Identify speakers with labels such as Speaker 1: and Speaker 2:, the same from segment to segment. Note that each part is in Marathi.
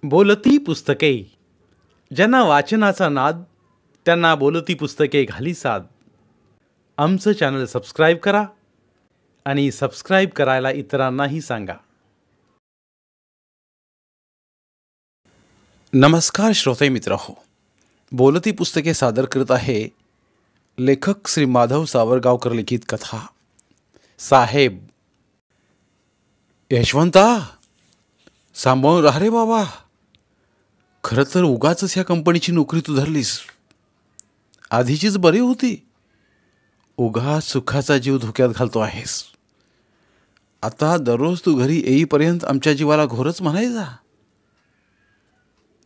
Speaker 1: बोलती पुस्तके. ज्यांना वाचनाचा नाद त्यांना बोलती पुस्तके घाली साद. आमचं चॅनल सबस्क्राईब करा आणि सबस्क्राईब करायला इतरांनाही सांगा. नमस्कार श्रोते मित्रहो, बोलती पुस्तके सादर करत आहे लेखक श्री माधव सावरगावकर लिखित कथा साहेब. यशवंता, सांभाळून राहा रे बाबा. खरं तर उगाच ह्या कंपनीची नोकरी तू धरलीस. आधीचीच बरी होती. उगा सुखाचा जीव धोक्यात घालतो आहेस. आता दररोज तू घरी येईपर्यंत आमच्या जीवाला घोरच म्हणायचा.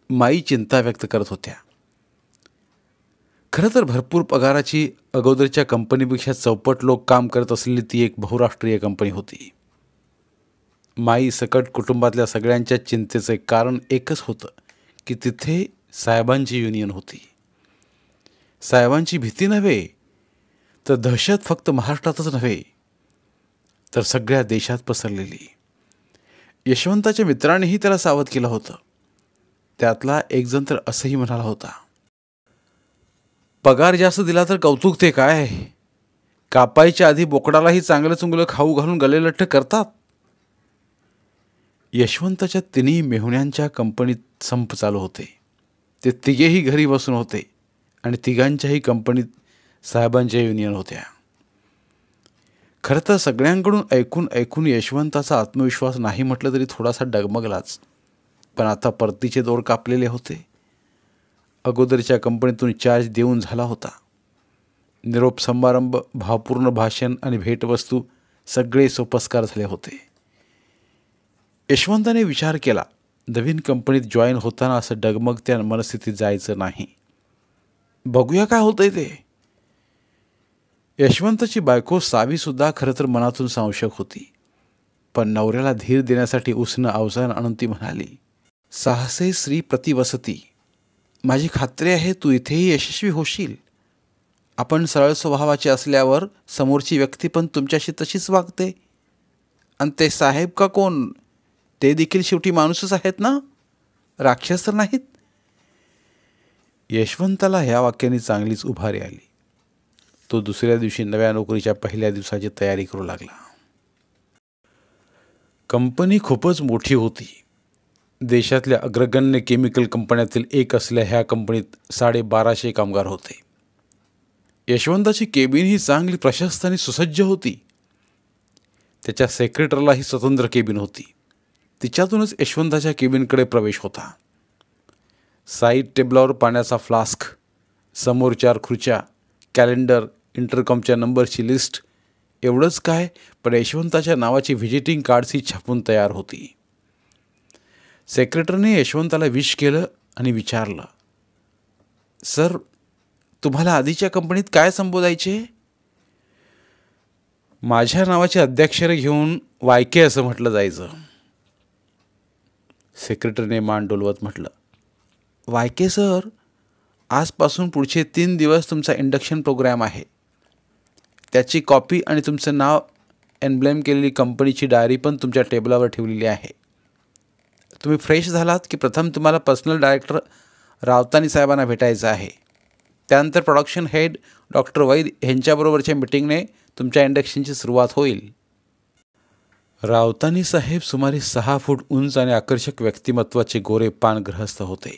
Speaker 1: माई चिंता व्यक्त करत होत्या. खरं तर भरपूर पगाराची अगोदरच्या कंपनीपेक्षा चौपट लोक काम करत असलेली ती एक बहुराष्ट्रीय कंपनी होती. माई सकट कुटुंबातल्या सगळ्यांच्या चिंतेचं कारण एकच होतं की तिथे साहेबांची युनियन होती. साहेबांची भीती नव्हे तर दहशत फक्त महाराष्ट्रातच नव्हे तर सगळ्या देशात पसरलेली. यशवंताच्या मित्रांनीही त्याला सावध केलं होतं. त्यातला एक जण तर असंही म्हणाला होता, पगार जास्त दिला तर कौतुक ते काय, कापायच्या आधी बोकडालाही चांगलं चुंगलं खाऊ घालून गले लठ्ठ करतात. यशवंताच्या तिन्ही मेहुण्यांच्या कंपनीत संप चालू होते. ते तिघेही घरी बसून होते आणि तिघांच्याही कंपनीत साहेबांच्या युनियन होत्या. खरं तर सगळ्यांकडून ऐकून ऐकून यशवंताचा आत्मविश्वास नाही म्हटलं तरी थोडासा डगमगलाच. पण आता परतीचे दोर कापलेले होते. अगोदरच्या कंपनीतून चार्ज देऊन झाला होता. निरोप समारंभ, भावपूर्ण भाषण आणि भेटवस्तू सगळे सोपस्कार झाले होते. यशवंताने विचार केला, नवीन कंपनीत जॉईन होताना असं डगमगत्या मनस्थितीत जायचं नाही. बघूया काय होतंय ते. यशवंताची बायको सावीसुद्धा खरं तर मनातून संशय होती. पण नवऱ्याला धीर देण्यासाठी उसनं अवसान आणून ती म्हणाली, साहसे श्री प्रतिवसती. माझी खात्री आहे तू इथेही यशस्वी होशील. आपण सरळ स्वभावाचे असल्यावर समोरची व्यक्ती पण तुमच्याशी तशीच वागते. आणि ते साहेब का कोण, ते देखील शेवटी माणूसच आहेत ना, राक्षस तर नाहीत. यशवंताला ह्या वाक्याने चांगलीच उभारी आली. तो दुसऱ्या दिवशी नव्या नोकरीच्या पहिल्या दिवसाची तयारी करू लागला. कंपनी खूपच मोठी होती. देशातल्या अग्रगण्य केमिकल कंपन्यातील एक असल्या ह्या कंपनीत 1250 कामगार होते. यशवंताची केबिन ही चांगली प्रशस्त आणि सुसज्ज होती. त्याच्या सेक्रेटरलाही स्वतंत्र केबिन होती. तिच्यातूनच यशवंताच्या केबिनकडे प्रवेश होता. साईड टेबलावर पाण्याचा फ्लास्क, समोर 4 खुर्च्या, कॅलेंडर, इंटरकॉमच्या नंबरची लिस्ट. एवढंच काय, पण यशवंताच्या नावाची व्हिजिटिंग कार्ड्सही छापून तयार होती. सेक्रेटरने यशवंताला विश केलं आणि विचारलं, सर, तुम्हाला आधीच्या कंपनीत काय संबोधायचे? माझ्या नावाची अद्याक्षरे घेऊन वायके असं म्हटलं जायचं. सेक्रेटरीने मान डोलवत म्हटलं, वायके सर, आजपासून पुढचे 3 दिवस तुमचा इंडक्शन प्रोग्राम आहे. त्याची कॉपी आणि तुमचं नाव एम्ब्लेम केलेली कंपनीची डायरी पण तुमच्या टेबलावर ठेवलेली आहे. तुम्ही फ्रेश झालात की प्रथम तुम्हाला पर्सनल डायरेक्टर रावतानी साहेबांना भेटायचं आहे. त्यानंतर प्रोडक्शन हेड डॉक्टर वैद यांच्याबरोबरच्या मिटिंगने तुमच्या इंडक्शनची सुरुवात होईल. रावतानी साहेब सुमारे 6 फूट उंच आणि आकर्षक व्यक्तिमत्वाचे गोरे पान गृहस्थ होते.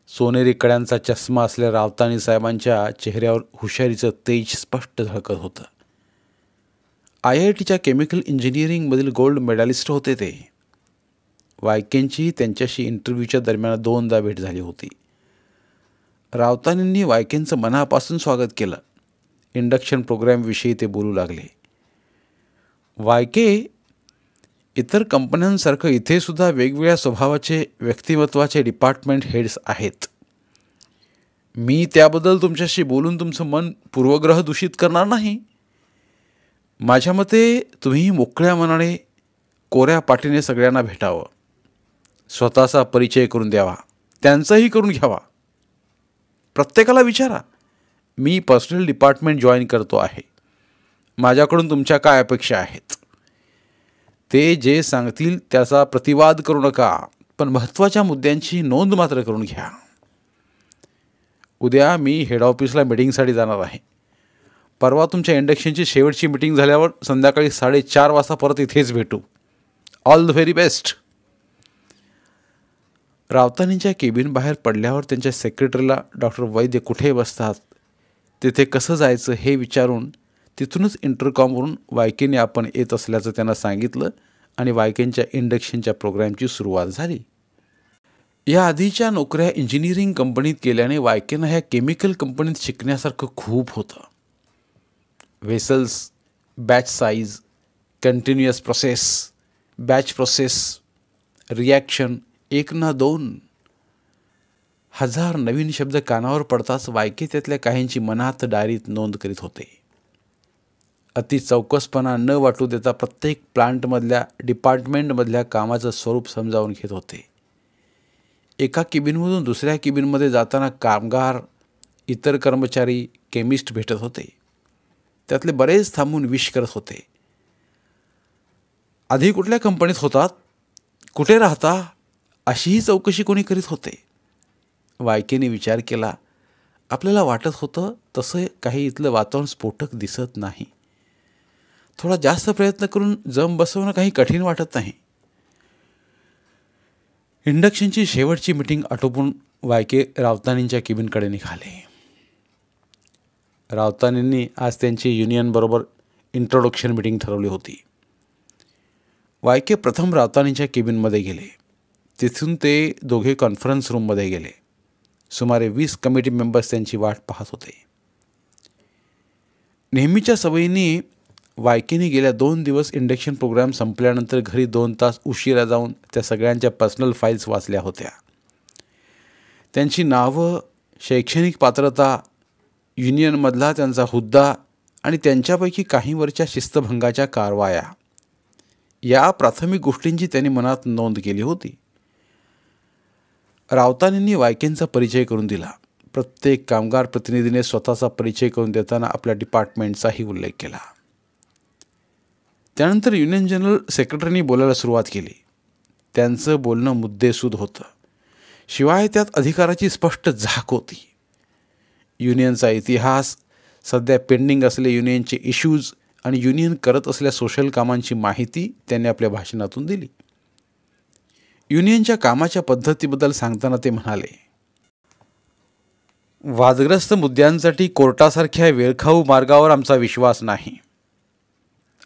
Speaker 1: सोनेरी कड्यांचा चष्मा असलेल्या रावतानी साहेबांच्या चेहऱ्यावर हुशारीचं तेज स्पष्ट झळकत होतं. IITच्या केमिकल इंजिनिअरिंगमधील गोल्ड मेडलिस्ट होते ते. वायकेंची त्यांच्याशी इंटरव्ह्यूच्या दरम्यान 2दा भेट झाली होती. रावतानींनी वायकेंचं मनापासून स्वागत केलं. इंडक्शन प्रोग्रॅमविषयी ते बोलू लागले. वायके, इतर कंपन्यांसारखं इथे सुद्धा वेगवेगळ्या स्वभावाचे व्यक्तिमत्वाचे डिपार्टमेंट हेड्स आहेत. मी त्याबद्दल तुमच्याशी बोलून तुमचं मन पूर्वग्रह दूषित करणार नाही. माझ्या मते तुम्ही मोकळ्या मनाने कोऱ्या पाटीने सगळ्यांना भेटावं, स्वतःचा परिचय करून द्यावा, त्यांचाही करून घ्यावा. प्रत्येकाला विचारा, मी पर्सनल डिपार्टमेंट जॉईन करतो आहे, माझ्याकडून तुमच्या काय अपेक्षा आहेत. ते जे सांगतील त्याचा प्रतिवाद करू नका, पण महत्त्वाच्या मुद्द्यांची नोंद मात्र करून घ्या. उद्या मी हेड ऑफिसला मीटिंगसाठी जाणार आहे. परवा तुमच्या इंडक्शनची शेवटची मीटिंग झाल्यावर संध्याकाळी 4:30 वाजता परत इथेच भेटू. All the very best. रावतानींच्या केबिन बाहेर पडल्यावर त्यांच्या सेक्रेटरीला डॉक्टर वैद्य कुठे बसतात, तिथे कसं जायचं हे विचारून तिथूनच इंटरकॉमवरून वायकेने आपण येत असल्याचं त्यांना सांगितलं आणि वायकेंच्या इंडक्शनच्या प्रोग्रॅमची सुरुवात झाली. या आधीच्या नोकऱ्या इंजिनिअरिंग कंपनीत केल्याने वायकेनं ह्या केमिकल कंपनीत शिकण्यासारखं खूप होतं. Vessels, batch size, continuous process, batch process, reaction, 1 ना 2 हजार नवीन शब्द कानावर पडताच वायके त्यातल्या काहींची मनात डायरीत नोंद करीत होते. अति चौकसपणा न वाटू देता प्रत्येक प्लांटमधल्या डिपार्टमेंटमधल्या कामाचं स्वरूप समजावून घेत होते. एका केबिनमधून दुसऱ्या केबिनमध्ये जाताना कामगार, इतर कर्मचारी, केमिस्ट भेटत होते. त्यातले बरेच थांबून विश करत होते. आधी कुठल्या कंपनीत होतात, कुठे राहता, अशीही चौकशी कोणी करीत होते. वायकेने विचार केला. आपल्याला वाटत होतं तसं काही इथलं वातावरण स्फोटक दिसत नाही. थोडा जास्त प्रयत्न करून जम बसवणं काही कठीण वाटत नाही. इंडक्शनची शेवटची मीटिंग आटोपून वायके रावतानींच्या केबिनकडे निघाले. रावतानींनी आज त्यांची युनियनबरोबर इंट्रोडक्शन मीटिंग ठरवली होती. वायके प्रथम रावतानींच्या केबिनमध्ये गेले. तिथून ते दोघे कॉन्फरन्स रूममध्ये गेले. सुमारे 20 कमिटी मेंबर्स त्यांची वाट पाहत होते. नेहमीच्या सवयीने वायकेने गेल्या 2 दिवस इंडक्शन प्रोग्राम संपल्यानंतर घरी 2 तास उशिरा जाऊन त्या सगळ्यांच्या पर्सनल फाईल्स वाचल्या होत्या. त्यांची नावं, शैक्षणिक पात्रता, युनियनमधला त्यांचा हुद्दा आणि त्यांच्यापैकी काहींवरच्या शिस्तभंगाच्या कारवाया, या प्राथमिक गोष्टींची त्यांनी मनात नोंद केली होती. रावतानींनी वायकेंचा परिचय करून दिला. प्रत्येक कामगार प्रतिनिधीने स्वतःचा परिचय करून देताना आपल्या डिपार्टमेंटचाही उल्लेख केला. त्यानंतर युनियन जनरल सेक्रेटरींनी बोलायला सुरुवात केली. त्यांचं बोलणं मुद्देसूद होतं. शिवाय त्यात अधिकाराची स्पष्ट झाक होती. युनियनचा इतिहास, सध्या पेंडिंग असलेले युनियनचे इश्यूज आणि युनियन करत असलेल्या सोशल कामांची माहिती त्यांनी आपल्या भाषणातून दिली. युनियनच्या कामाच्या पद्धतीबद्दल सांगताना ते म्हणाले, वादग्रस्त मुद्द्यांसाठी कोर्टासारख्या वेळखाऊ मार्गावर आमचा विश्वास नाही.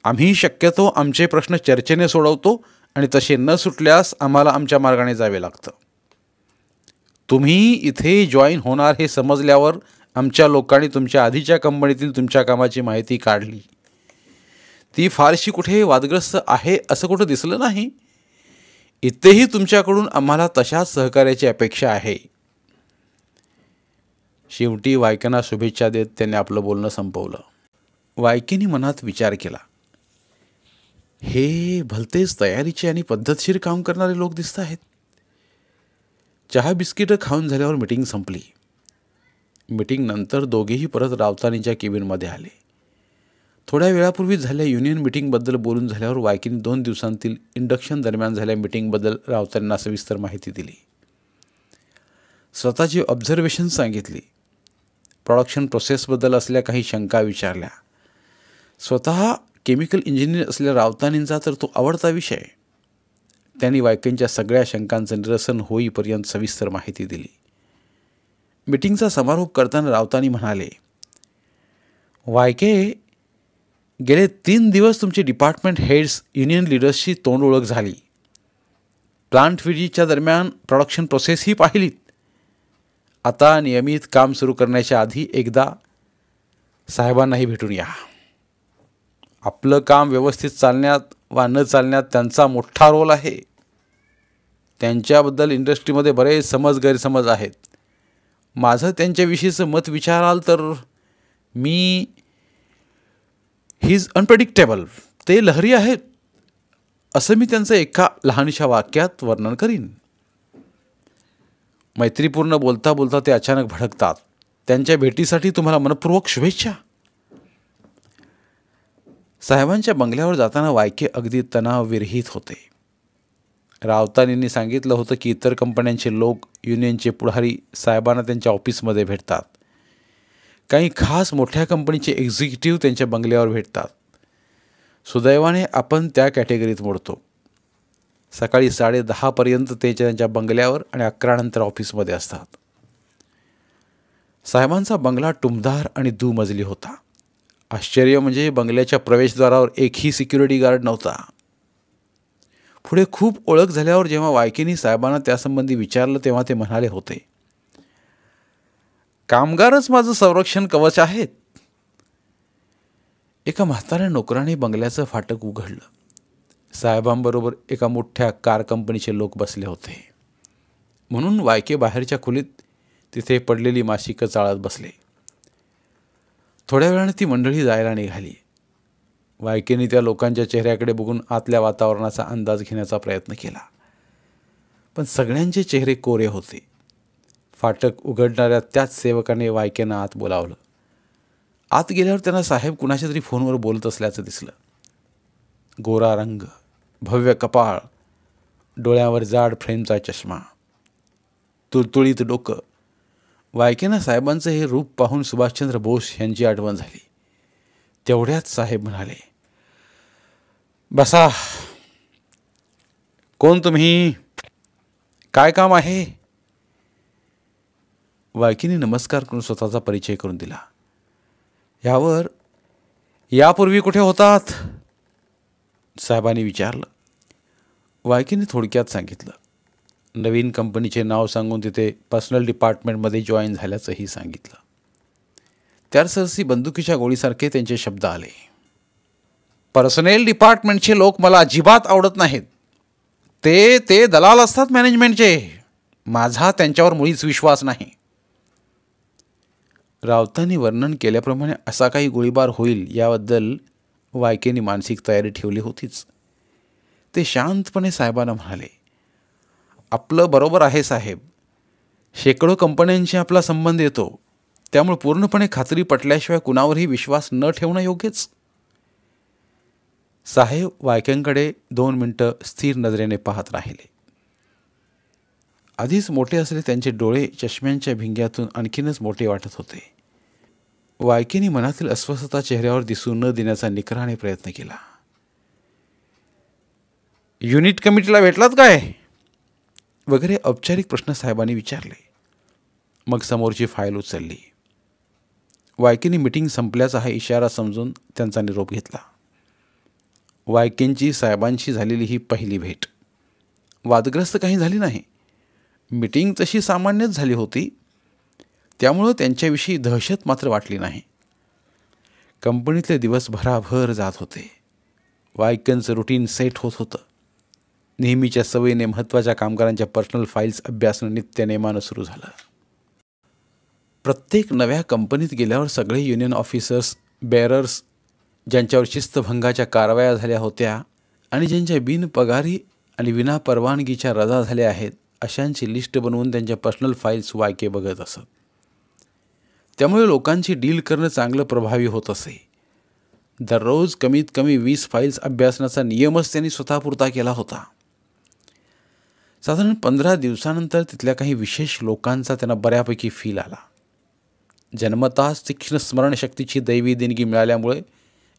Speaker 1: आम्ही शक्यतो आमचे प्रश्न चर्चेने सोडवतो आणि तसे न सुटल्यास आम्हाला आमच्या मार्गाने जावे लागतं. तुम्ही इथे जॉईन होणार हे समजल्यावर आमच्या लोकांनी तुमच्या आधीच्या कंपनीतील तुमच्या कामाची माहिती काढली. ती फारशी कुठे वादग्रस्त आहे असं कुठं दिसलं नाही. इथेही तुमच्याकडून आम्हाला तशाच सहकार्याची अपेक्षा आहे. शेवटी वायकेंना शुभेच्छा देत त्यांनी आपलं बोलणं संपवलं. वायकेंनी मनात विचार केला, हे भलतेच तयारीचे आणि पद्धतशीर काम करणारे लोक दिसत आहेत. चहा बिस्किटं खाऊन झाल्यावर मीटिंग संपली. मीटिंग नंतर दोघेही परत रावतानींच्या केबिनमध्ये आले. थोड्या वेळापूर्वी झाल्या युनियन मीटिंगबद्दल बोलून झाल्यावर वायकेंनी 2 दिवसांतील इंडक्शन दरम्यान झाल्या मीटिंगबद्दल रावतानींना सविस्तर माहिती दिली. स्वतःची ऑब्झर्वेशन सांगितली. प्रोडक्शन प्रोसेसबद्दल असल्या काही शंका विचारल्या. स्वतः केमिकल इंजिनियर असलेल्या रावतानींचा तर तो आवडता विषय. त्यांनी वायकेंच्या सगळ्या शंकांचं निरसन होईपर्यंत सविस्तर माहिती दिली. मीटिंगचा समारोप करताना रावतानी म्हणाले, वायके, गेले 3 दिवस तुमची डिपार्टमेंट हेड्स युनियन लिडर्सची तोंड ओळख झाली. प्लांट विजिटच्या दरम्यान प्रोडक्शन प्रोसेसही पाहिलीत. आता नियमित काम सुरू करण्याच्या आधी एकदा साहेबांनाही भेटून या. आपलं काम व्यवस्थित चालण्यात वा न चालण्यात त्यांचा मोठा रोल आहे. त्यांच्याबद्दल इंडस्ट्रीमध्ये बरेच गैरसमज आहेत. माझं त्यांच्याविषयीचं मत विचाराल तर ही इज अनप्रेडिक्टेबल, ते लहरी आहेत, असं मी त्यांचं एका लहानशा वाक्यात वर्णन करीन. मैत्रीपूर्ण बोलता बोलता ते अचानक भडकतात. त्यांच्या भेटीसाठी तुम्हाला मनपूर्वक शुभेच्छा. साहेबांच्या बंगल्यावर जाताना वायके अगदी तणावविरहित होते. रावतांनी सांगितलं होतं की इतर कंपन्यांचे लोक, युनियनचे पुढारी साहेबांना त्यांच्या ऑफिसमध्ये भेटतात. काही खास मोठ्या कंपनीचे एक्झिक्युटिव्ह त्यांच्या बंगल्यावर भेटतात. सुदैवाने आपण त्या कॅटेगरीत मोडतो. सकाळी 10:30पर्यंत ते त्यांच्या बंगल्यावर आणि 11 नंतर ऑफिसमध्ये असतात. साहेबांचा बंगला टुमदार आणि दुमजली होता. आश्चर्य म्हणजे बंगल्याच्या प्रवेशद्वारावर एकही सिक्युरिटी गार्ड नव्हता. पुढे खूप ओळख झाल्यावर जेव्हा वायकेनी साहेबांना त्यासंबंधी विचारलं तेव्हा ते म्हणाले होते, कामगारच माझं संरक्षण कवच आहेत. एका म्हाताऱ्या नोकराने बंगल्याचं फाटक उघडलं. साहेबांबरोबर एका मोठ्या कार कंपनीचे लोक बसले होते. म्हणून वायके बाहेरच्या खोलीत तिथे पडलेली मासिकं चाळत बसले. थोड्या वेळाने ती मंडळी जायला निघाली. वायकेने त्या लोकांच्या चेहऱ्याकडे बघून आतल्या वातावरणाचा अंदाज घेण्याचा प्रयत्न केला, पण सगळ्यांचे चेहरे कोरे होते. फाटक उघडणाऱ्या त्याच सेवकाने वायकेनं आत बोलावलं. आत गेल्यावर त्यांना साहेब कुणाच्या तरी फोनवर बोलत असल्याचं दिसलं. गोरा रंग, भव्य कपाळ, डोळ्यावर जाड फ्रेमचा चष्मा, तुळतुळीत डोकं. वायकेनं साहेबांचं हे रूप पाहून सुभाषचंद्र बोस यांची आठवण झाली. तेवढ्यात साहेब म्हणाले, बसा. कोण तुम्ही? काय काम आहे? वायकेने नमस्कार करून स्वतःचा परिचय करून दिला. यावर यापूर्वी कुठे होतात? साहेबांनी विचारलं. वायकेने थोडक्यात सांगितलं. नवीन कंपनीचे नाव सांगून तिथे पर्सनल डिपार्टमेंटमध्ये जॉईन झाल्याचंही सांगितलं. त्यासरसी बंदुकीच्या गोळीसारखे त्यांचे शब्द आले. पर्सनल डिपार्टमेंटचे लोक मला अजिबात आवडत नाहीत. ते दलाल असतात मॅनेजमेंटचे. माझा त्यांच्यावर मुळीच विश्वास नाही. रावतांनी वर्णन केल्याप्रमाणे असा काही गोळीबार होईल याबद्दल वायकेने मानसिक तयारी ठेवली होतीच. ते शांतपणे साहेबांना म्हणाले, आपलं बरोबर आहे साहेब. शेकडो कंपन्यांशी आपला संबंध येतो, त्यामुळे पूर्णपणे खात्री पटल्याशिवाय कुणावरही विश्वास न ठेवणं योग्यच. साहेब वायक्यांकडे 2 मिनिटं स्थिर नजरेने पाहत राहिले. आधीच मोठे असले त्यांचे डोळे चष्म्यांच्या भिंग्यातून आणखीनच मोठे वाटत होते. वायकेने मनातील अस्वस्थता चेहऱ्यावर दिसू न देण्याचा निकराने प्रयत्न केला. युनिट कमिटीला भेटलात काय? वगैरे औपचारिक प्रश्न साहेबांनी विचारले. मग समोरची फाईल उचलली. वायकेने मीटिंग संपल्याचा हा इशारा समजून त्यांचा निरोप घेतला. वायकेंची साहेबांशी झालेली ही पहिली भेट. वादग्रस्त काही झाली नाही. मीटिंग तशी सामान्यच झाली होती, त्यामुळं त्यांच्याविषयी दहशत मात्र वाटली नाही. कंपनीतले दिवस भराभर जात होते. वायकेंचं रुटीन सेट होत होतं. नेहमीच्या सवयीने महत्त्वाच्या कामगारांच्या पर्सनल फाईल्स अभ्यासणं नित्यनेमानं सुरू झालं. प्रत्येक नव्या कंपनीत गेल्यावर सगळे युनियन ऑफिसर्स, बेअरर्स, ज्यांच्यावर शिस्तभंगाच्या कारवाया झाल्या होत्या आणि ज्यांच्या बिनपगारी आणि विनापरवानगीच्या रजा झाल्या आहेत, अशांची लिस्ट बनवून त्यांच्या पर्सनल फाईल्स वायके बघत असत. त्यामुळे लोकांची डील करणं चांगलं प्रभावी होत असे. दररोज कमीत कमी 20 फाईल्स अभ्यासनाचा नियमच त्यांनी स्वतःपुरता केला होता. साधारण 15 दिवसानंतर तिथल्या काही विशेष लोकांचा त्यांना बऱ्यापैकी फील आला. जन्मताच तीक्ष्ण स्मरणशक्तीची दैवी देणगी मिळाल्यामुळे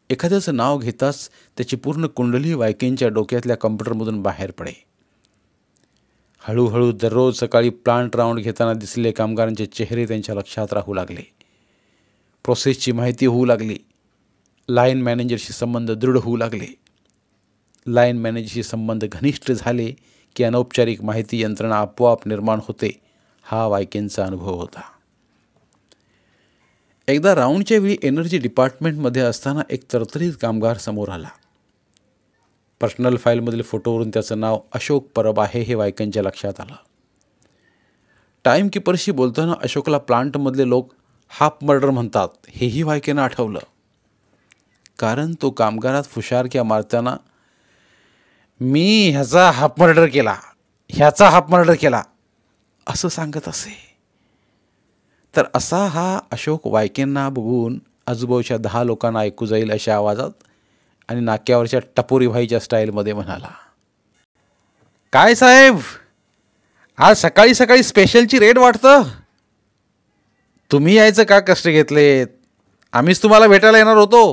Speaker 1: एखाद्याचं नाव घेताच त्याची पूर्ण कुंडली वायकेंच्या डोक्यातल्या कम्प्युटरमधून बाहेर पडे. हळूहळू दररोज सकाळी प्लांट राऊंड घेताना दिसलेले कामगारांचे चेहरे त्यांच्या लक्षात राहू लागले. प्रोसेसची माहिती होऊ लागली. लाईन मॅनेजरशी संबंध दृढ होऊ लागले. लाईन मॅनेजरशी संबंध घनिष्ठ झाले की अनौपचारिक माहिती यंत्रणा आपोआप निर्माण होते, हा वायकेंचा अनुभव होता. एकदा राऊंडच्या वेळी एनर्जी डिपार्टमेंटमध्ये असताना एक तरतरीत कामगार समोर आला. पर्सनल फाईलमधील फोटोवरून त्याचं नाव अशोक परब आहे हे वायकेंच्या लक्षात आलं. टाईमकीपरशी बोलताना अशोकला प्लांटमधले लोक हाफ मर्डर म्हणतात हेही वायकेनं आठवलं. कारण तो कामगारात फुशारक्या मारताना मी ह्याचा हाफ मर्डर केला, ह्याचा हाफ मर्डर केला असं सांगत असे. तर असा हा अशोक वायकेंना बघून आजूबाजूच्या 10 लोकांना ऐकू जाईल अशा आवाजात आणि नाक्यावरच्या टपोरी भाईच्या स्टाईलमध्ये म्हणाला, काय साहेब, आज सकाळी सकाळी स्पेशलची रेट वाटतं. तुम्ही यायचं का कष्ट घेतलेत? आम्हीच तुम्हाला भेटायला येणार होतो.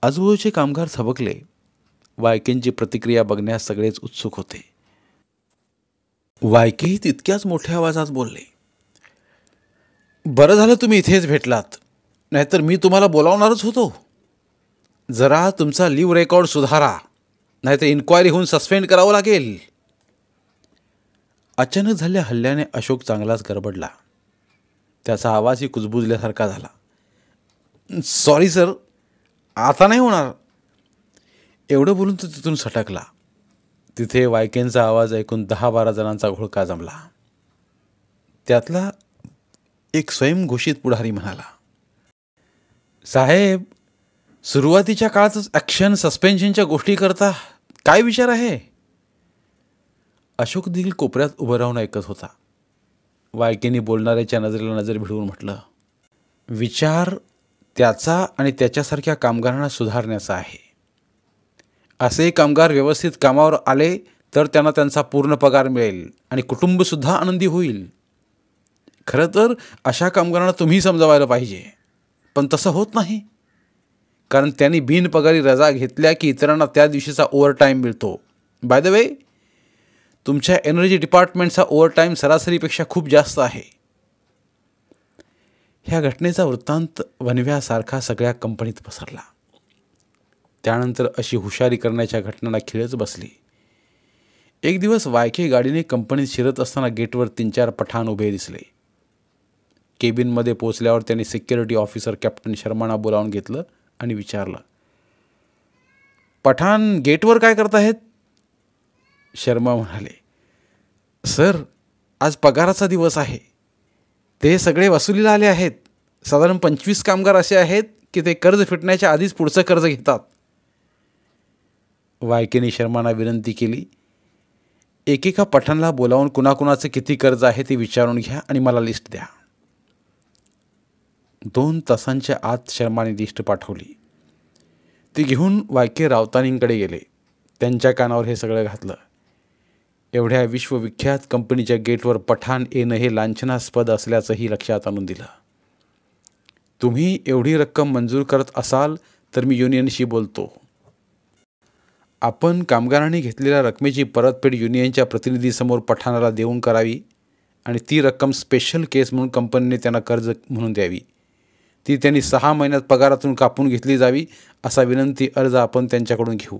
Speaker 1: आजूबाजूचे कामगार थबकले. वायकेंची प्रतिक्रिया बघण्यास सगळेच उत्सुक होते. वायकेही तितक्याच मोठ्या आवाजात बोलले, बरं झालं तुम्ही इथेच भेटलात, नाहीतर मी तुम्हाला बोलावणारच होतो. जरा तुमचा लिव्ह रेकॉर्ड सुधारा, नाहीतर इन्क्वायरी होऊन सस्पेंड करावं लागेल. अचानक झालेल्या हल्ल्याने अशोक चांगलाच गडबडला. त्याचा आवाजही कुजबुजल्यासारखा झाला. सॉरी सर, आता नाही होणार. एवढं बोलून तो तिथून सटकला. तिथे वायकेंचा आवाज ऐकून 10-12 जणांचा घोळका जमला. त्यातला एक स्वयंघोषित पुढारी म्हणाला, साहेब, सुरुवातीच्या काळातच ॲक्शन सस्पेन्शनच्या गोष्टी करता काय विचार आहे? अशोक देखील कोपऱ्यात उभं राहून ऐकत होता. वायकेने बोलणाऱ्याच्या नजरेला नजर भिडवून म्हटलं, विचार त्याचा आणि त्याच्यासारख्या कामगारांना सुधारण्याचा आहे. असे कामगार व्यवस्थित कामावर आले तर त्यांना त्यांचा पूर्ण पगार मिळेल आणि कुटुंबसुद्धा आनंदी होईल. खरं तर अशा कामगारांना तुम्ही समजावायला पाहिजे, पण तसं होत नाही. कारण त्यांनी बिनपगारी रजा घेतल्या की इतरांना त्या दिवशीचा ओव्हरटाईम मिळतो. बाय द वे, तुमच्या एनर्जी डिपार्टमेंटचा ओव्हरटाईम सरासरीपेक्षा खूप जास्त आहे. ह्या घटनेचा वृत्तांत वणव्यासारखा सगळ्या कंपनीत पसरला. त्यानंतर अशी हुशारी करण्याच्या घटनांना खिळच बसली. एक दिवस वायके गाडीने कंपनीत शिरत असताना गेटवर 3-4 पठाण उभे दिसले. केबिनमध्ये पोचल्यावर त्यांनी सिक्युरिटी ऑफिसर कॅप्टन शर्मांना बोलावून घेतलं आणि विचारलं, पठाण गेटवर काय करताहेत? शर्मा म्हणाले, सर, आज पगाराचा दिवस आहे. ते सगळे वसुलीला आले आहेत. साधारण 25 कामगार असे आहेत की ते कर्ज फिटण्याच्या आधीच पुढचं कर्ज घेतात. वायकेने शर्मांना विनंती केली, एकेका पठाणला बोलावून कुणाकुणाचे किती कर्ज आहे ते विचारून घ्या आणि मला लिस्ट द्या. 2 तासांच्या आत शर्माने लिस्ट पाठवली. ती घेऊन वायके रावतानींकडे गेले. त्यांच्या कानावर हे सगळं घातलं. एवढ्या विश्वविख्यात कंपनीच्या गेटवर पठाण येणं हे लांछनास्पद असल्याचंही लक्षात आणून दिलं. तुम्ही एवढी रक्कम मंजूर करत असाल तर मी युनियनशी बोलतो. आपण कामगारांनी घेतलेल्या रकमेची परतफेड युनियनच्या प्रतिनिधीसमोर पठाणाला देऊन करावी आणि ती रक्कम स्पेशल केस म्हणून कंपनीने त्यांना कर्ज म्हणून द्यावी. ती त्यांनी 6 महिन्यात पगारातून कापून घेतली जावी असा विनंती अर्ज आपण त्यांच्याकडून घेऊ.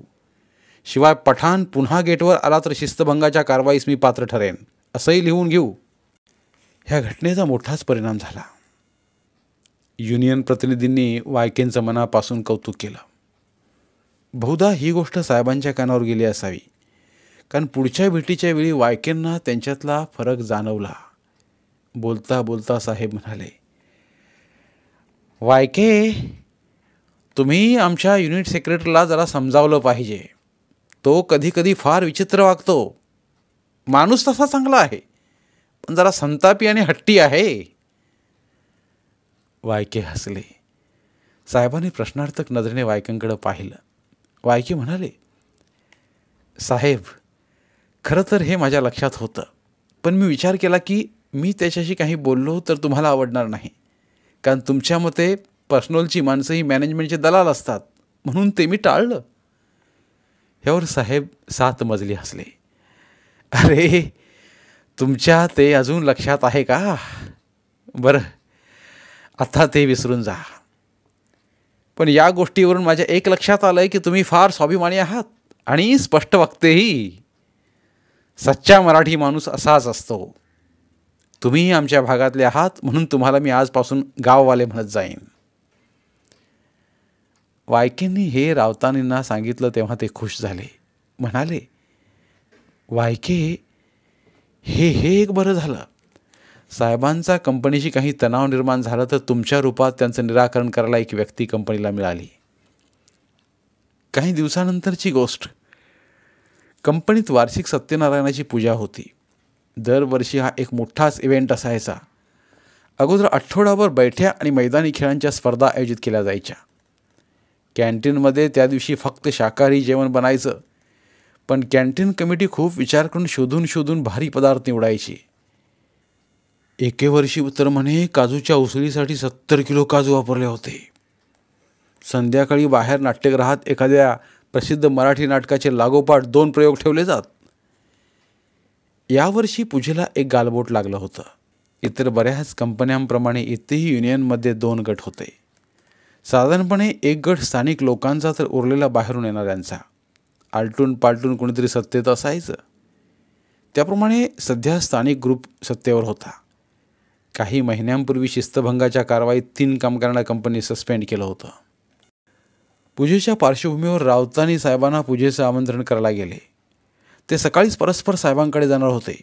Speaker 1: शिवाय पठाण पुन्हा गेटवर आला तर शिस्तभंगाच्या कारवाईस मी पात्र ठरेन असंही लिहून घेऊ. ह्या घटनेचा मोठाच परिणाम झाला. युनियन प्रतिनिधींनी वायकेंचं मनापासून कौतुक केलं. बहुधा ही गोष्ट साहेबांच्या कानावर गेली असावी, कारण पुढच्या भेटीच्या वेळी वायकेंना त्यांच्यातला फरक जाणवला. बोलता बोलता साहेब म्हणाले, वायके, तुम्ही आमच्या युनिट सेक्रेटरीला जरा समजावलं पाहिजे. तो कधी कधी फार विचित्र वागतो. माणूस तसा चांगला आहे, पण जरा संतापी आणि हट्टी आहे. वायके हसले. साहेबांनी प्रश्नार्थक नजरेने वायकेंकडे पाहिलं. वायके म्हणाले, साहेब, खरं तर हे माझ्या लक्षात होतं, पण मी विचार केला की मी त्याच्याशी काही बोललो तर तुम्हाला आवडणार नाही, कारण तुमच्या मते पर्सनलची माणसं ही मॅनेजमेंटचे दलाल असतात, म्हणून ते मी टाळलं. ह्यावर साहेब 7 मजली हसले. अरे, तुमच्या ते अजून लक्षात आहे का? बरं, आता ते विसरून जा. पण या गोष्टीवरून माझ्या एक लक्षात आलं की तुम्ही फार स्वाभिमानी आहात आणि स्पष्ट वक्तेही. सच्चा मराठी माणूस असाच असतो. तुम्ही आमच्या भागातले आहात म्हणून तुम्हाला मी आजपासून गाववाले म्हणत जाईन. वायकेंनी हे रावतानींना सांगितलं तेव्हा ते खुश झाले. म्हणाले, वायके, हे एक बरं झालं. साहेबांचा कंपनीशी काही तणाव निर्माण झाला तर तुमच्या रूपात त्यांचं निराकरण करायला एक व्यक्ती कंपनीला मिळाली. काही दिवसानंतरची गोष्ट. कंपनीत वार्षिक सत्यनारायणाची पूजा होती. दरवर्षी हा एक मोठाच इव्हेंट असायचा. अगोदर आठवडाभर बैठ्या आणि मैदानी खेळांच्या स्पर्धा आयोजित केल्या जायच्या. कॅन्टीनमध्ये त्या दिवशी फक्त शाकाहारी जेवण बनायचं, पण कॅन्टीन कमिटी खूप विचार करून शोधून शोधून भारी पदार्थ निवडायची. एके वर्षी तर म्हणे काजूच्या उसळीसाठी 70 किलो काजू वापरले होते. संध्याकाळी बाहेर नाट्यगृहात एखाद्या प्रसिद्ध मराठी नाटकाचे लागोपाठ 2 प्रयोग ठेवले जात. यावर्षी पूजेला एक गालबोट लागलं होतं. इतर बऱ्याच कंपन्यांप्रमाणे इथेही युनियनमध्ये 2 गट होते. साधारणपणे एक गट स्थानिक लोकांचा तर उरलेला बाहेरून येणाऱ्यांचा. आलटून पालटून कोणीतरी सत्तेत असायचं. त्याप्रमाणे सध्या स्थानिक ग्रुप सत्तेवर होता. काही महिन्यांपूर्वी शिस्तभंगाच्या कारवाईत 3 कामगारांना कंपनी सस्पेंड केलं होतं. पूजेच्या पार्श्वभूमीवर राऊतांनी साहेबांना पूजेचं आमंत्रण करायला गेले. ते सकाळीच परस्पर साहेबांकडे जाणार होते.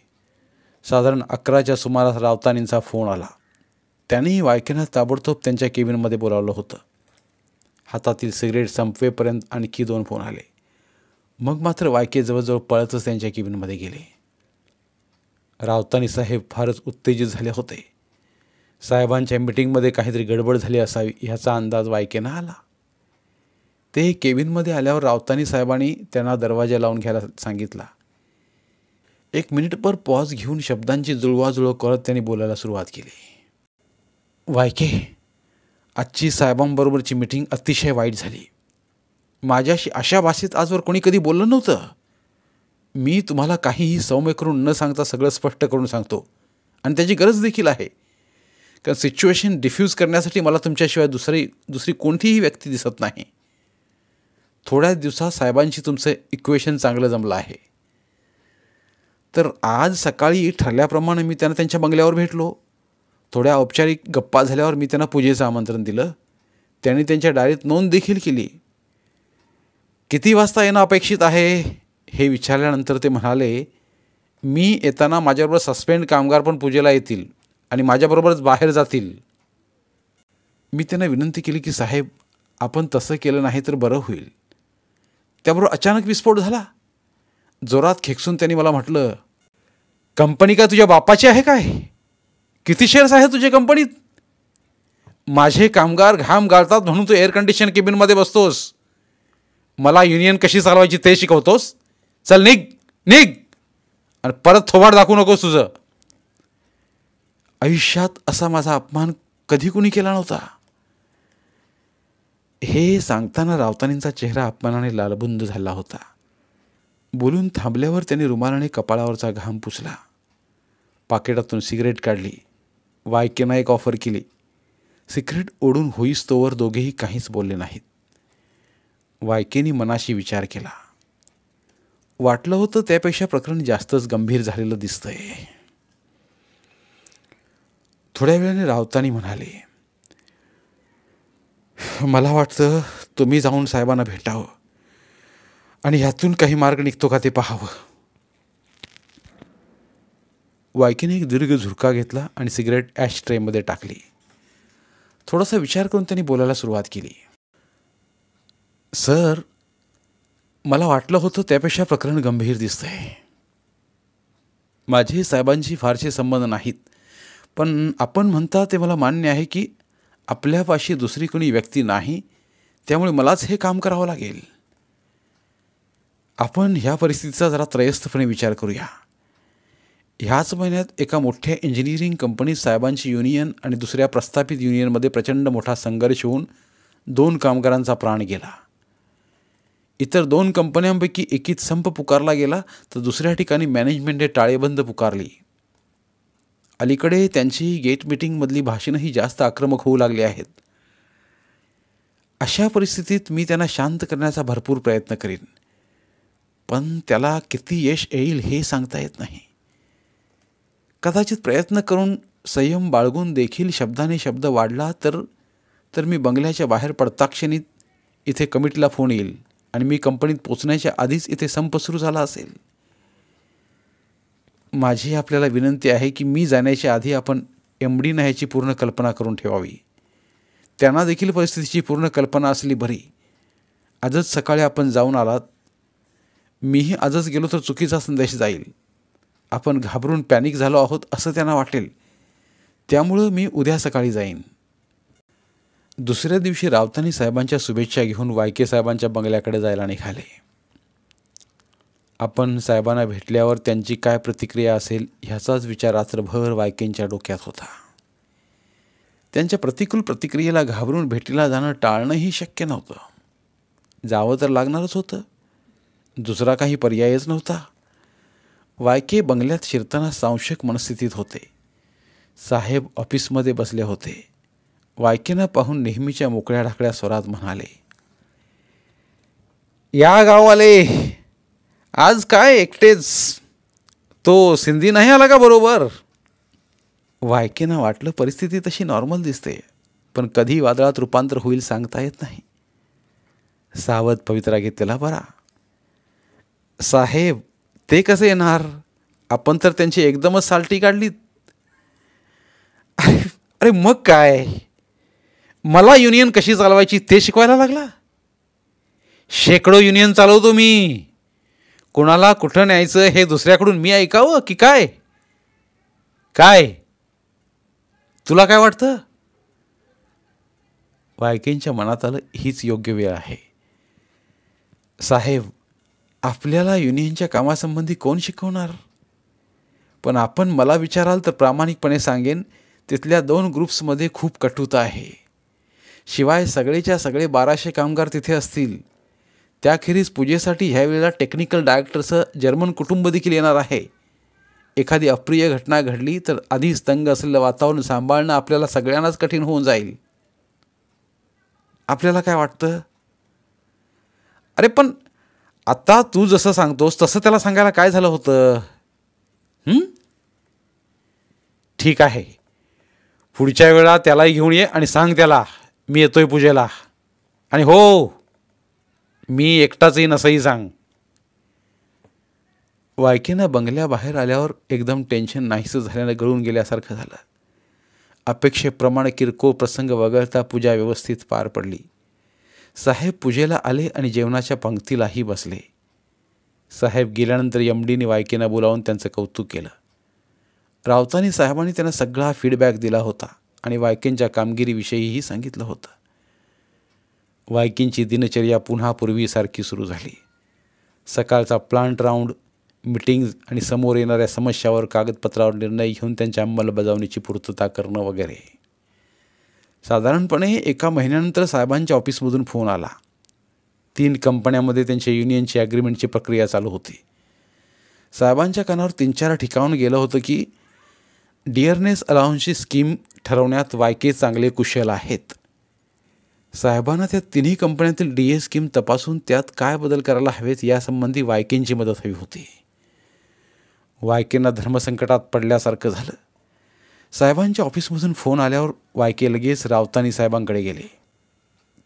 Speaker 1: साधारण 11च्या सुमारास राऊतांनींचा फोन आला. त्यांनी वायकेंना ताबडतोब त्यांच्या केबिनमध्ये बोलावलं होतं. हातातील सिगरेट संपवेपर्यंत आणखी 2 फोन आले. मग मात्र वायके जवळजवळ पळतच त्यांच्या केबिनमध्ये गेले. राऊतांनी साहेब फारच उत्तेजित झाले होते. साहेबांच्या मीटिंगमध्ये काहीतरी गडबड झाली असावी ह्याचा अंदाज वायकेंना आला. ते केबिनमध्ये आल्यावर राऊतांनी साहेबांनी त्यांना दरवाजा लावून घ्यायला सांगितला. 1 मिनिटभर पॉज घेऊन शब्दांची जुळवाजुळव करत त्यांनी बोलायला सुरुवात केली. वायके, आजची साहेबांबरोबरची मीटिंग अतिशय वाईट झाली. माझ्याशी अशा भाषेत आजवर कोणी कधी बोललं नव्हतं. मी तुम्हाला काहीही सौम्य करून न सांगता सगळं स्पष्ट करून सांगतो आणि त्याची गरज देखील आहे. कारण सिच्युएशन डिफ्यूज करण्यासाठी मला तुमच्याशिवाय दुसरी कोणतीही व्यक्ती दिसत नाही. थोड्याच दिवसात साहेबांशी तुमचं इक्वेशन चांगलं जमलं आहे. तर आज सकाळी ठरल्याप्रमाणे मी त्यांना त्यांच्या बंगल्यावर भेटलो. थोड्या औपचारिक गप्पा झाल्यावर मी त्यांना पूजेचं आमंत्रण दिलं. त्यांनी त्यांच्या डायरीत नोंद देखील केली. किती वाजता येणं अपेक्षित आहे हे विचारल्यानंतर ते म्हणाले, मी येताना माझ्याबरोबर सस्पेंड कामगार पण पूजेला येतील आणि माझ्याबरोबरच बाहेर जातील. मी त्यांना विनंती केली की साहेब, आपण तसं केलं नाही तर बरं होईल. त्याबरोबर अचानक विस्फोट झाला. जोरात खेकसून त्यांनी मला म्हटलं, कंपनी काय तुझ्या बापाची आहे काय? किती शेअर्स आहे तुझ्या कंपनीत? माझे कामगार घाम गाळतात म्हणून तू एअर कंडिशन केबिनमध्ये बसतोस. मला युनियन कशी चालवायची ते शिकवतोस? चल निघ निघ आणि परत थोबाड दाखवू नकोस तुझं. आयुष्यात असा माझा अपमान कधी कुणी केला नव्हता. हे सांगताना राऊतांनींचा चेहरा अपमानाने लालबुंद झाला होता. बोलून थांबल्यावर त्यांनी रुमालाने कपाळावरचा घाम पुसला. पाकिटातून सिगरेट काढली. वायकेंना एक ऑफर केली. सिगरेट ओढून होईस्तोवर दोघेही काहीच बोलले नाहीत. वायकेंनी मनाशी विचार केला. वाटलं होतं त्यापेक्षा प्रकरण जास्तच गंभीर झालेलं दिसतंय. थोड्या वेळाने राऊतांनी म्हणाले, मला वाटतं तुम्ही जाऊन साहेबांना भेटावं आणि ह्यातून काही मार्ग निघतो का ते पाहावं. वायकेने एक दीर्घ झुरका घेतला आणि सिगरेट ॲश ट्रेमध्ये टाकली. थोडासा विचार करून त्यांनी बोलायला सुरुवात केली. सर, मला वाटलं होतं त्यापेक्षा प्रकरण गंभीर दिसतंय. माझे साहेबांशी फारसे संबंध नाहीत, पण आपण म्हणता ते मला मान्य आहे की आपल्यापाशी दुसरी कोणी व्यक्ती नाही, त्यामुळे मलाच हे काम करावं लागेल. आपण ह्या परिस्थितीचा जरा त्रयस्थपणे विचार करूया. ह्याच महिन्यात एका मोठ्या इंजिनिअरिंग कंपनीत साहेबांची युनियन आणि दुसऱ्या प्रस्थापित युनियनमध्ये प्रचंड मोठा संघर्ष होऊन 2 कामगारांचा प्राण गेला. इतर 2 कंपन्यांपैकी एकीत संप पुकारला गेला तर दुसऱ्या ठिकाणी मॅनेजमेंटने टाळेबंद पुकारली. अलीकडे त्यांची गेट मीटिंगमधली भाषणंही जास्त आक्रमक होऊ लागली आहेत. अशा परिस्थितीत मी त्यांना शांत करण्याचा भरपूर प्रयत्न करीन, पण त्याला किती यश येईल हे सांगता येत नाही. कदाचित प्रयत्न करून संयम बाळगून देखील शब्दाने शब्द वाढला तर मी बंगल्याच्या बाहेर पडताक्षणी इथे कमिटीला फोन येईल आणि मी कंपनीत पोचण्याच्या आधीच इथे संप सुरू झाला असेल. माझी आपल्याला विनंती आहे की मी जाण्याच्या आधी आपण MD ना ह्याची पूर्ण कल्पना करून ठेवावी. त्यांना देखील परिस्थितीची पूर्ण कल्पना असली बरी. आजच सकाळी आपण जाऊन आलात. मीही आजच गेलो तर चुकीचा संदेश जाईल. आपण घाबरून पॅनिक झालो आहोत असं त्यांना वाटेल. त्यामुळं मी उद्या सकाळी जाईन. दुसऱ्या दिवशी राऊतांनी साहेबांच्या शुभेच्छा घेऊन वायके साहेबांच्या बंगल्याकडे जायला निघाले. आपण साहेबांना भेटल्यावर त्यांची काय प्रतिक्रिया असेल ह्याचाच विचार रात्रभर वायकेंच्या डोक्यात होता. त्यांच्या प्रतिकूल प्रतिक्रियेला घाबरून भेटीला जाणं टाळणंही शक्य नव्हतं. जावं तर लागणारच होतं. दुसरा काही पर्यायच नव्हता. वायके बंगल्यात शिरताना सांशक मनस्थितीत होते. साहेब ऑफिसमध्ये बसले होते. वायकेंना पाहून नेहमीच्या मोकळ्या ढाकळ्या स्वरात म्हणाले, या गाववाले, आज काय एकटेच? तो सिंधी नाही आला का बरोबर? वायकेंना वाटलं परिस्थिती तशी नॉर्मल दिसते, पण कधी वादळात रूपांतर होईल सांगता येत नाही. सावध पवित्रा घेतलेला बरा. साहेब ते कसे येणार? आपण तर त्यांची एकदमच सालटी काढलीत. अरे मग काय, मला युनियन कशी चालवायची ते शिकवायला लागला? शेकडो युनियन चालवतो मी. कोणाला कुठं न्यायचं हे दुसऱ्याकडून मी ऐकावं की काय? काय तुला काय वाटतं? वायकेंच्या मनात आलं, हीच योग्य वेळ आहे. साहेब, आपल्याला युनियनच्या कामासंबंधी कोण शिकवणार? पण आपण मला विचाराल तर प्रामाणिकपणे सांगेन, तिथल्या 2 ग्रुप्समध्ये खूप कटुता आहे. शिवाय सगळेच्या सगळे 1200 कामगार तिथे असतील. त्याखेरीज पूजेसाठी ह्यावेळेला टेक्निकल डायरेक्टरचं जर्मन कुटुंब देखील येणार आहे. एखादी अप्रिय घटना घडली तर आधीच तंग असलेलं वातावरण सांभाळणं आपल्याला सगळ्यांनाच कठीण होऊन जाईल. आपल्याला काय वाटतं? अरे पण आता तू जसं सांगतोस तसं त्याला सांगायला काय झालं होतं? ठीक आहे, पुढच्या वेळा त्यालाही घेऊन ये आणि सांग त्याला मी येतोय पूजेला. आणि हो, मी एकटाच येईन असंही सांग. वायकेनं बंगल्याबाहेर आल्यावर एकदम टेन्शन नाहीसं झाल्यानं गळून गेल्यासारखं झालं. अपेक्षेप्रमाणे किरकोळ प्रसंग वगळता पूजा व्यवस्थित पार पडली. साहेब पूजेला आले आणि जेवणाच्या पंक्तीलाही बसले. साहेब गेल्यानंतर एमडीने वायकेनं बोलावून त्यांचं कौतुक केलं. राऊतांनी साहेबांनी त्यांना सगळा फीडबॅक दिला होता आणि वायकेंच्या कामगिरीविषयीही सांगितलं होतं. वायकेंची दिनचर्या पुन्हा पूर्वीसारखी सुरू झाली. सकाळचा प्लांट राऊंड, मीटिंग्ज आणि समोर येणाऱ्या समस्यावर कागदपत्रावर निर्णय घेऊन त्यांच्या अंमलबजावणीची पूर्तता करणं वगैरे. साधारणपणे 1 महिन्यानंतर साहेबांच्या ऑफिसमधून फोन आला. 3 कंपन्यांमध्ये त्यांच्या युनियनची ॲग्रीमेंटची प्रक्रिया चालू होती. साहेबांच्या कानावर 3-4 ठिकाणून गेलं होतं की डिअरनेस अलाउन्सची स्कीम ठरवण्यात वायके चांगले कुशल आहेत. साहेबांना त्या 3ही कंपन्यातील DA स्कीम तपासून त्यात काय बदल करायला हवेत यासंबंधी वायकेंची मदत हवी होती. वायकेंना धर्मसंकटात पडल्यासारखं झालं. साहेबांच्या ऑफिसमधून फोन आल्यावर वायके लगेच राऊतांनी साहेबांकडे गेले.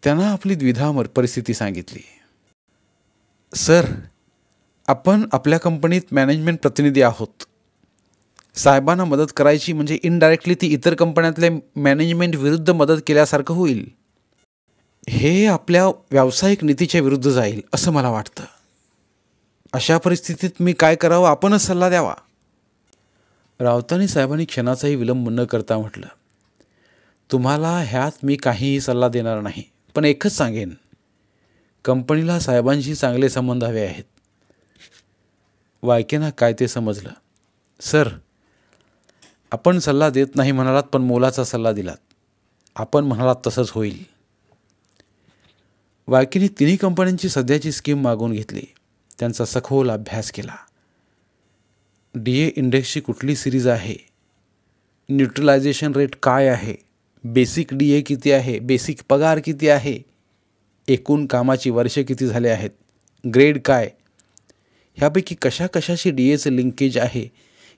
Speaker 1: त्यांना आपली द्विधा परिस्थिती सांगितली. सर, आपण आपल्या कंपनीत मॅनेजमेंट प्रतिनिधी आहोत. साहेबांना मदत करायची म्हणजे इनडायरेक्टली ती इतर कंपन्यातल्या मॅनेजमेंट विरुद्ध मदत केल्यासारखं होईल. हे आपल्या व्यावसायिक नीतीच्या विरुद्ध जाईल असं मला वाटतं. अशा परिस्थितीत मी काय करावं, आपणच सल्ला द्यावा. राऊतांनी साहेबांनी क्षणाचाही विलंब न करता म्हटलं, तुम्हाला ह्यात मी काहीही सल्ला देणार नाही, पण एकच सांगेन, कंपनीला साहेबांशी चांगले संबंध हवे आहेत. वायकेंना काय ते समजलं. सर, आपण सल्ला देत नाही म्हणालात, पण मोलाचा सल्ला दिलात. आपण म्हणालात तसंच होईल. वायकेंनी 3ही कंपन्यांची सध्याची स्कीम मागून घेतली. त्यांचा सखोल अभ्यास केला. DA इंडेक्सची कुठली सिरीज आहे, न्यूट्रलायझेशन रेट काय आहे, बेसिक DA किती आहे, बेसिक पगार किती आहे, एकूण कामाची वर्षे किती झाले आहेत, ग्रेड काय, ह्यापैकी कशा कशाशी DAचं लिंकेज आहे,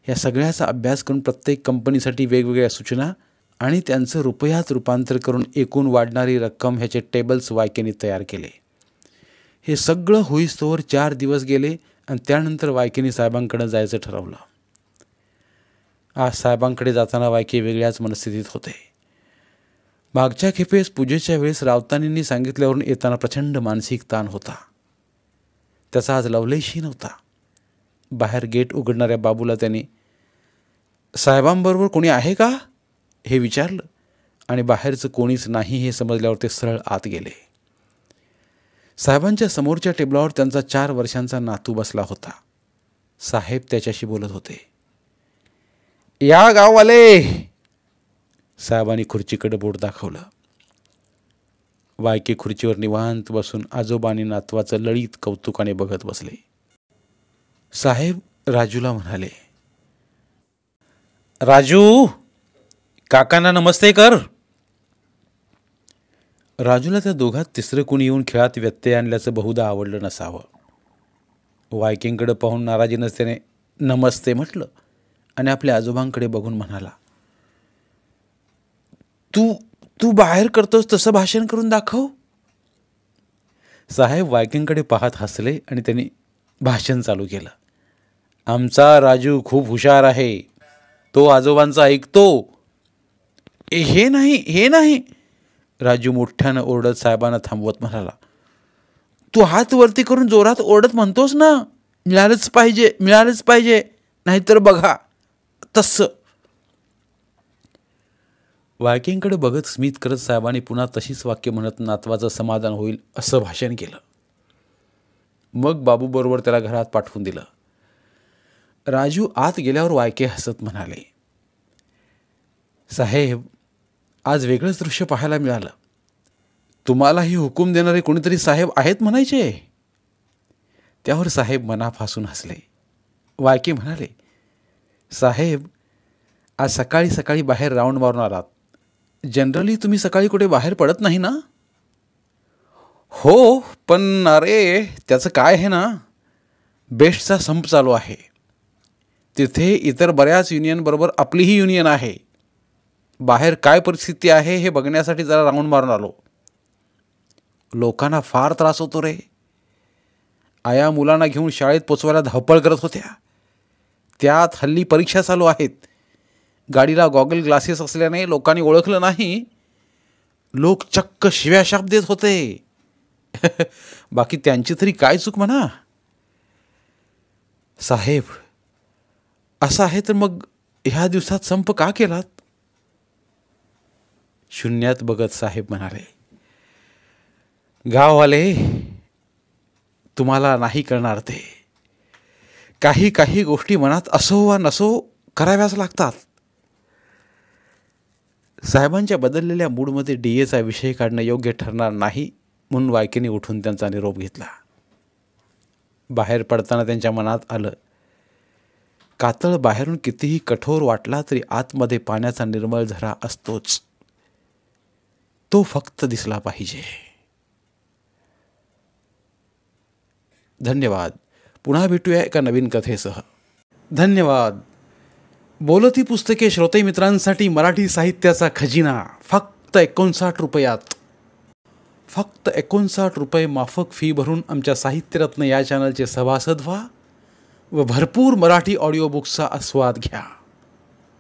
Speaker 1: या सगळ्याचा अभ्यास करून प्रत्येक कंपनीसाठी वेगवेगळ्या सूचना आणि त्यांचं रुपयात रूपांतर करून एकूण वाढणारी रक्कम ह्याचे टेबल्स वायकेंनी तयार केले. हे सगळं होईस्तोवर 4 दिवस गेले आणि त्यानंतर वायकेंनी साहेबांकडे जायचं ठरवलं. आज साहेबांकडे जाताना वायके वेगळ्याच मनस्थितीत होते. मागच्या खेपेस पूजेच्या वेळेस राऊतांनी सांगितल्यावरून येताना प्रचंड मानसिक ताण होता. त्याचा आज लवलेशही नव्हता. बाहेर गेट उघडणाऱ्या बाबूला त्याने साहेबांबरोबर कोणी आहे का हे विचारलं आणि बाहेरचं कोणीच नाही हे समजल्यावर ते सरळ आत गेले. साहेबांच्या समोरच्या टेबलावर त्यांचा 4 वर्षांचा नातू बसला होता. साहेब त्याच्याशी बोलत होते. या गाववाले. साहेबांनी खुर्चीकडे बोट दाखवलं. वायके खुर्चीवर निवांत बसून आजोबांनी नातवाचं लळीत कौतुकाने बघत बसले. साहेब राजूला म्हणाले, राजू, काकांना नमस्ते कर. राजूला त्या दोघात तिसरं कुणी येऊन खेळात व्यत्यय आणल्याचं बहुधा आवडलं नसावं. वायकिंगकडे पाहून नाराजीनं त्याने नमस्ते म्हटलं आणि आपल्या आजोबांकडे बघून म्हणाला, तू तू बाहेर करतोस तसं भाषण करून दाखव. साहेब वायकिंगकडे पाहत हसले आणि त्यांनी भाषण चालू केलं. आमचा राजू खूप हुशार आहे. तो आजोबांचा ऐकतो. हे नाही, हे नाही. राजू मोठ्यानं ओरडत साहेबांना थांबवत म्हणाला, तू हात वरती करून जोरात ओरडत म्हणतोस ना, मिळालंच पाहिजे, मिळालंच पाहिजे, नाहीतर बघा तसं. वायकिंगकडे बघत स्मित करत साहेबांनी पुन्हा तशीच वाक्य म्हणत नातवाचं समाधान होईल असं भाषण केलं. मग बाबूबरोबर त्याला घरात पाठवून दिलं. राजू आत गेल्यावर वायके हसत म्हणाले, साहेब, आज वेगळंच दृश्य पाहायला मिळालं. तुम्हालाही हुकूम देणारे कोणीतरी साहेब आहेत म्हणायचे. त्यावर साहेब मनापासून हसले. वायके म्हणाले, साहेब, आज सकाळी सकाळी बाहेर राऊंड मारून आलात. जनरली तुम्ही सकाळी कुठे बाहेर पडत नाही ना. हो, पण अरे त्याचं काय आहे ना, बेस्टचा संप चालू आहे. तिथे इतर बऱ्याच युनियनबरोबर आपलीही युनियन आहे. बाहेर काय परिस्थिती आहे हे बघण्यासाठी जरा राऊंड मारून आलो. लोकांना फार त्रास होतो रे. आया मुलांना घेऊन शाळेत पोचवायला धावपळ करत होत्या. त्यात हल्ली परीक्षा चालू आहेत. गाडीला गॉगल ग्लासेस असल्याने लोकांनी ओळखलं नाही. लोक चक्क शिव्याशाप देत होते. बाकी त्यांची तरी काय चूक म्हणा. साहेब, असं आहे तर मग ह्या दिवसात संप का केलात. शून्यात बघत साहेब म्हणाले, गाववाले, तुम्हाला नाही करणार ते. काही काही गोष्टी मनात असो वा नसो कराव्याच लागतात. साहेबांच्या बदललेल्या मूडमध्ये डीएचा विषय काढणं योग्य ठरणार नाही म्हणून वायकेने उठून त्यांचा निरोप घेतला. बाहेर पडताना त्यांच्या मनात आलं, कातळ बाहेरून कितीही कठोर वाटला तरी आतमध्ये पाण्याचा निर्मळ झरा असतोच. तो फक्त दिसला पाहिजे. धन्यवाद. पुन्हा भेटूया एका नवीन कथेसह. धन्यवाद. बोलती पुस्तके श्रोते मित्रांसाठी मराठी साहित्याचा खजिना फक्त 59 रुपयात. फक्त 59 रुपये माफक फी भरून आमच्या साहित्यरत्न या चॅनलचे सभासद व्हा व भरपूर मराठी ऑडिओ बुक्सचा आस्वाद घ्या.